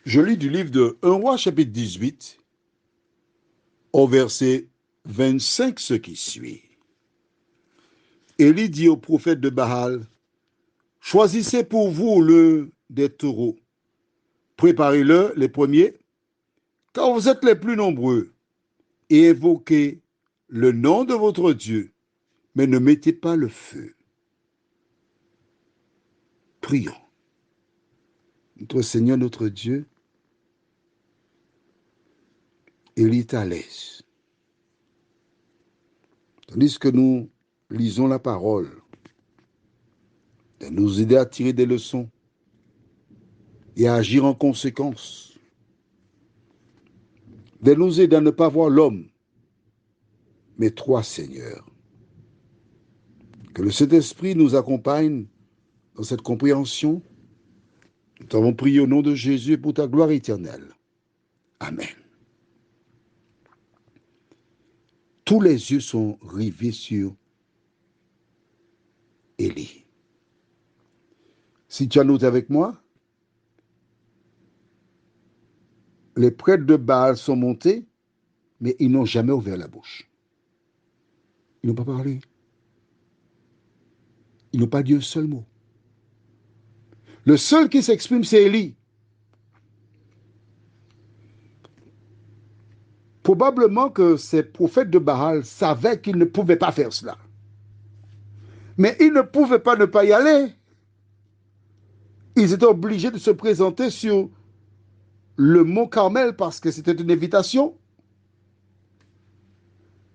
Je lis du livre de 1 Roi chapitre 18 au verset 25 ce qui suit. Élie dit au prophète de Baal, « Choisissez pour vous l'un des taureaux, préparez-le les premiers, car vous êtes les plus nombreux, et évoquez le nom de votre Dieu, mais ne mettez pas le feu. » Prions. Notre Seigneur, notre Dieu, Élie est à l'aise. Tandis que nous lisons la parole, de nous aider à tirer des leçons et à agir en conséquence, de nous aider à ne pas voir l'homme, mais toi, Seigneur. Que le Saint-Esprit nous accompagne dans cette compréhension. Nous t'avons prié au nom de Jésus pour ta gloire éternelle. Amen. Tous les yeux sont rivés sur Élie. Si tu as noté avec moi, les prêtres de Baal sont montés, mais ils n'ont jamais ouvert la bouche. Ils n'ont pas parlé. Ils n'ont pas dit un seul mot. Le seul qui s'exprime, c'est Élie. Probablement que ces prophètes de Baal savaient qu'ils ne pouvaient pas faire cela. Mais ils ne pouvaient pas ne pas y aller. Ils étaient obligés de se présenter sur le mont Carmel parce que c'était une invitation.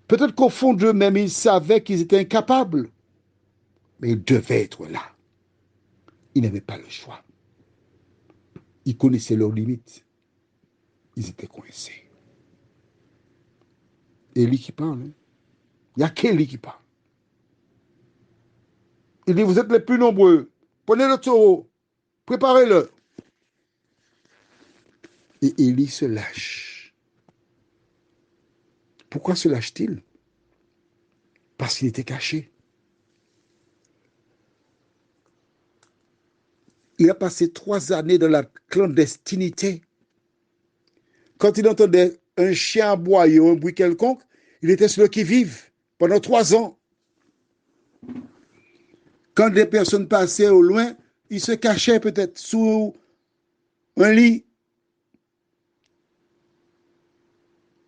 Peut-être qu'au fond d'eux-mêmes, ils savaient qu'ils étaient incapables. Mais ils devaient être là. Ils n'avaient pas le choix. Ils connaissaient leurs limites. Ils étaient coincés. Élie qui parle. Hein? Il n'y a qu'Élie qui parle. Il dit, vous êtes les plus nombreux. Prenez le taureau. Préparez-le. Et Élie se lâche. Pourquoi se lâche-t-il? Parce qu'il était caché. Il a passé 3 années dans la clandestinité. Quand il entendait un chien aboyer ou un bruit quelconque, il était sur le qui-vive pendant 3 ans. Quand des personnes passaient au loin, il se cachait peut-être sous un lit.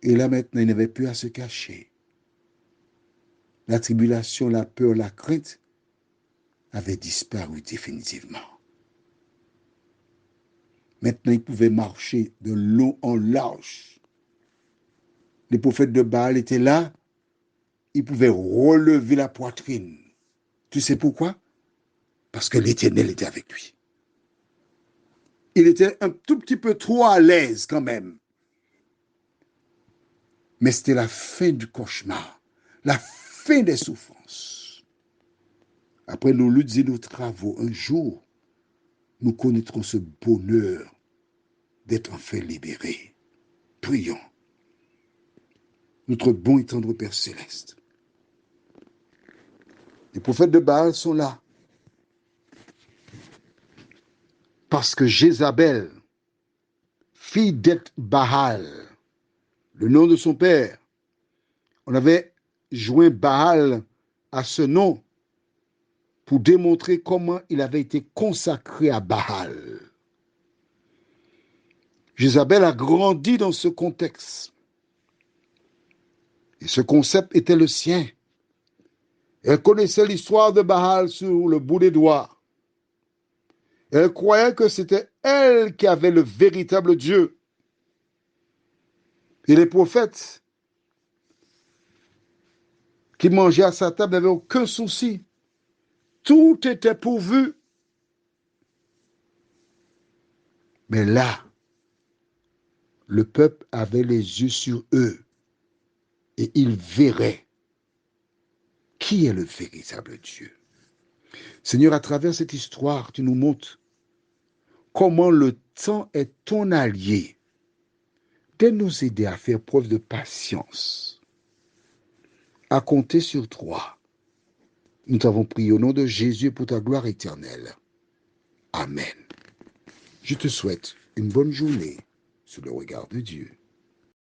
Et là maintenant, il n'avait plus à se cacher. La tribulation, la peur, la crainte avaient disparu définitivement. Maintenant, il pouvait marcher de long en large. Les prophètes de Baal étaient là. Il pouvait relever la poitrine. Tu sais pourquoi? Parce que l'Éternel était avec lui. Il était un tout petit peu trop à l'aise quand même. Mais c'était la fin du cauchemar, la fin des souffrances. Après nos luttes et nos travaux, un jour, nous connaîtrons ce bonheur d'être enfin libérés. Prions. Notre bon et tendre Père céleste. Les prophètes de Baal sont là. Parce que Jézabel, fille d'Et-Baal, le nom de son père, on avait joint Baal à ce nom pour démontrer comment il avait été consacré à Baal. Jézabel a grandi dans ce contexte. Et ce concept était le sien. Elle connaissait l'histoire de Baal sur le bout des doigts. Elle croyait que c'était elle qui avait le véritable Dieu. Et les prophètes qui mangeaient à sa table n'avaient aucun souci. Tout était pourvu. Mais là, le peuple avait les yeux sur eux et il verrait qui est le véritable Dieu. Seigneur, à travers cette histoire, tu nous montres comment le temps est ton allié. De nous aider à faire preuve de patience, à compter sur toi. Nous t'avons prié au nom de Jésus pour ta gloire éternelle. Amen. Je te souhaite une bonne journée sous le regard de Dieu.